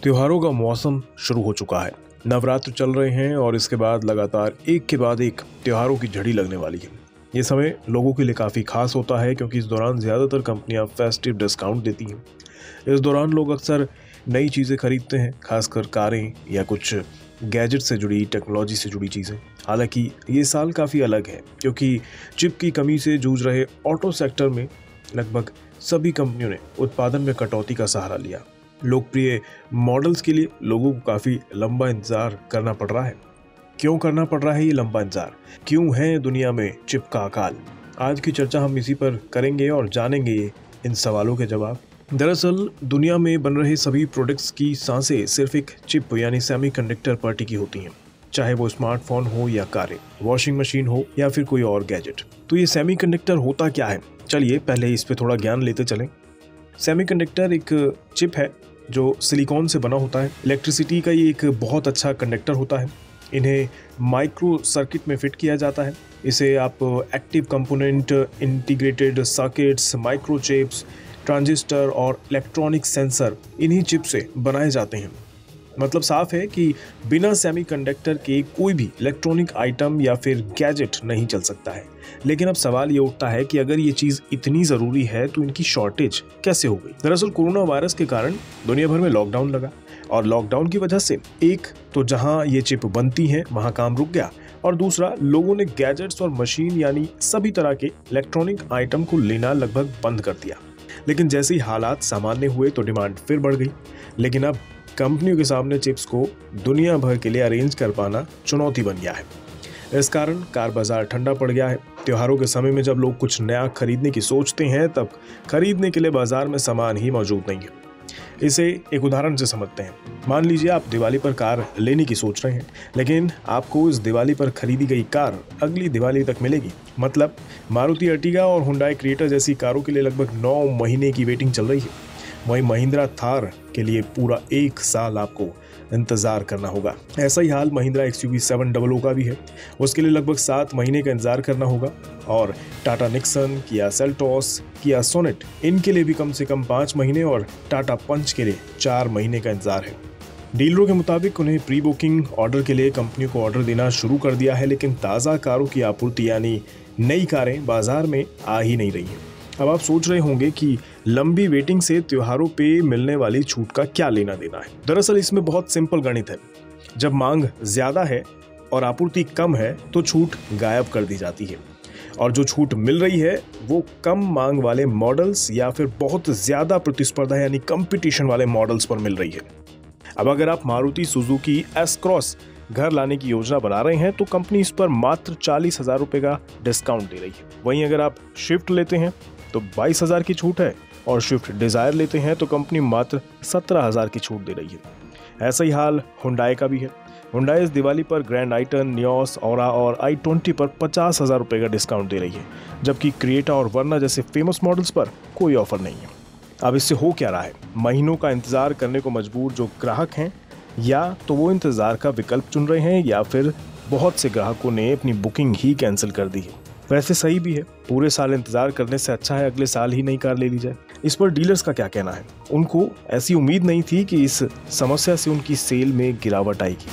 त्योहारों का मौसम शुरू हो चुका है। नवरात्र चल रहे हैं और इसके बाद लगातार एक के बाद एक त्योहारों की झड़ी लगने वाली है। ये समय लोगों के लिए काफ़ी खास होता है क्योंकि इस दौरान ज़्यादातर कंपनियां फेस्टिव डिस्काउंट देती हैं। इस दौरान लोग अक्सर नई चीज़ें खरीदते हैं, खासकर कारें या कुछ गैजेट से जुड़ी, टेक्नोलॉजी से जुड़ी चीज़ें। हालांकि ये साल काफ़ी अलग है क्योंकि चिप की कमी से जूझ रहे ऑटो सेक्टर में लगभग सभी कंपनियों ने उत्पादन में कटौती का सहारा लिया। लोकप्रिय मॉडल्स के लिए लोगों को काफ़ी लंबा इंतज़ार करना पड़ रहा है। क्यों करना पड़ रहा है ये लंबा इंतज़ार? क्यों है दुनिया में चिप का अकाल? आज की चर्चा हम इसी पर करेंगे और जानेंगे इन सवालों के जवाब। दरअसल दुनिया में बन रहे सभी प्रोडक्ट्स की सांसें सिर्फ एक चिप यानी सेमीकंडक्टर पर टिकी होती हैं, चाहे वो स्मार्टफोन हो या कारें, वॉशिंग मशीन हो या फिर कोई और गैजेट। तो ये सेमीकंडक्टर होता क्या है? चलिए पहले इस पे थोड़ा ज्ञान लेते चलें। सेमीकंडक्टर एक चिप है जो सिलिकॉन से बना होता है। इलेक्ट्रिसिटी का ये एक बहुत अच्छा कंडक्टर होता है। इन्हें माइक्रो सर्किट में फिट किया जाता है। इसे आप active component, integrated circuits, microchips, transistor और इलेक्ट्रॉनिक सेंसर इन्हीं चिप से बनाए जाते हैं। मतलब साफ है कि बिना सेमीकंडक्टर के कोई भी इलेक्ट्रॉनिक आइटम या फिर गैजेट नहीं चल सकता है। लेकिन अब सवाल ये उठता है कि अगर ये चीज़ इतनी ज़रूरी है तो इनकी शॉर्टेज कैसे हो गई? दरअसल कोरोना वायरस के कारण दुनिया भर में लॉकडाउन लगा और लॉकडाउन की वजह से एक तो जहां ये चिप बनती हैं वहां काम रुक गया और दूसरा लोगों ने गैजेट्स और मशीन यानी सभी तरह के इलेक्ट्रॉनिक आइटम को लेना लगभग बंद कर दिया। लेकिन जैसे ही हालात सामान्य हुए तो डिमांड फिर बढ़ गई। लेकिन अब कंपनियों के सामने चिप्स को दुनिया भर के लिए अरेंज कर पाना चुनौती बन गया है। इस कारण कार बाजार ठंडा पड़ गया है। त्योहारों के समय में जब लोग कुछ नया खरीदने की सोचते हैं तब खरीदने के लिए बाजार में सामान ही मौजूद नहीं है। इसे एक उदाहरण से समझते हैं। मान लीजिए आप दिवाली पर कार लेने की सोच रहे हैं, लेकिन आपको इस दिवाली पर खरीदी गई कार अगली दिवाली तक मिलेगी। मतलब मारुति अर्टिगा और हुंडई क्रेटा जैसी कारों के लिए लगभग 9 महीने की वेटिंग चल रही है। वहीं महिंद्रा थार के लिए पूरा 1 साल आपको इंतज़ार करना होगा। ऐसा ही हाल महिंद्रा XUV 700 का भी है। उसके लिए लगभग 7 महीने का इंतज़ार करना होगा। और टाटा निक्सन, किया सेल्टोस, किया सोनेट इनके लिए भी कम से कम 5 महीने और टाटा पंच के लिए 4 महीने का इंतज़ार है। डीलरों के मुताबिक उन्हें प्री बुकिंग ऑर्डर के लिए कंपनियों को ऑर्डर देना शुरू कर दिया है, लेकिन ताज़ा कारों की आपूर्ति यानी नई कारें बाजार में आ ही नहीं रही हैं। अब आप सोच रहे होंगे कि लंबी वेटिंग से त्योहारों पे मिलने वाली छूट का क्या लेना देना है। दरअसल इसमें बहुत सिंपल गणित है। जब मांग ज्यादा है और आपूर्ति कम है तो छूट गायब कर दी जाती है, और जो छूट मिल रही है वो कम मांग वाले मॉडल्स या फिर बहुत ज्यादा प्रतिस्पर्धा यानी कंपटीशन वाले मॉडल्स पर मिल रही है। अब अगर आप मारुति सुजुकी S-Cross घर लाने की योजना बना रहे हैं तो कंपनी इस पर मात्र 40,000 रुपए का डिस्काउंट दे रही है। वहीं अगर आप स्विफ्ट लेते हैं तो 22,000 की छूट है और स्विफ्ट डिजायर लेते हैं तो कंपनी मात्र 17,000 की छूट दे रही है। ऐसा ही हाल हुंडई का भी है। हुंडई इस दिवाली पर ग्रैंड आइटन, नियोस, औरा और i20 पर 50,000 रुपए का डिस्काउंट दे रही है, जबकि क्रिएटा और वर्ना जैसे फेमस मॉडल्स पर कोई ऑफर नहीं है। अब इससे हो क्या रहा है? महीनों का इंतजार करने को मजबूर जो ग्राहक हैं, या तो वो इंतजार का विकल्प चुन रहे हैं या फिर बहुत से ग्राहकों ने अपनी बुकिंग ही कैंसिल कर दी है। वैसे सही भी है, पूरे साल इंतजार करने से अच्छा है अगले साल ही नई कार ले ली जाए। इस पर डीलर्स का क्या कहना है? उनको ऐसी उम्मीद नहीं थी कि इस समस्या से उनकी सेल में गिरावट आएगी।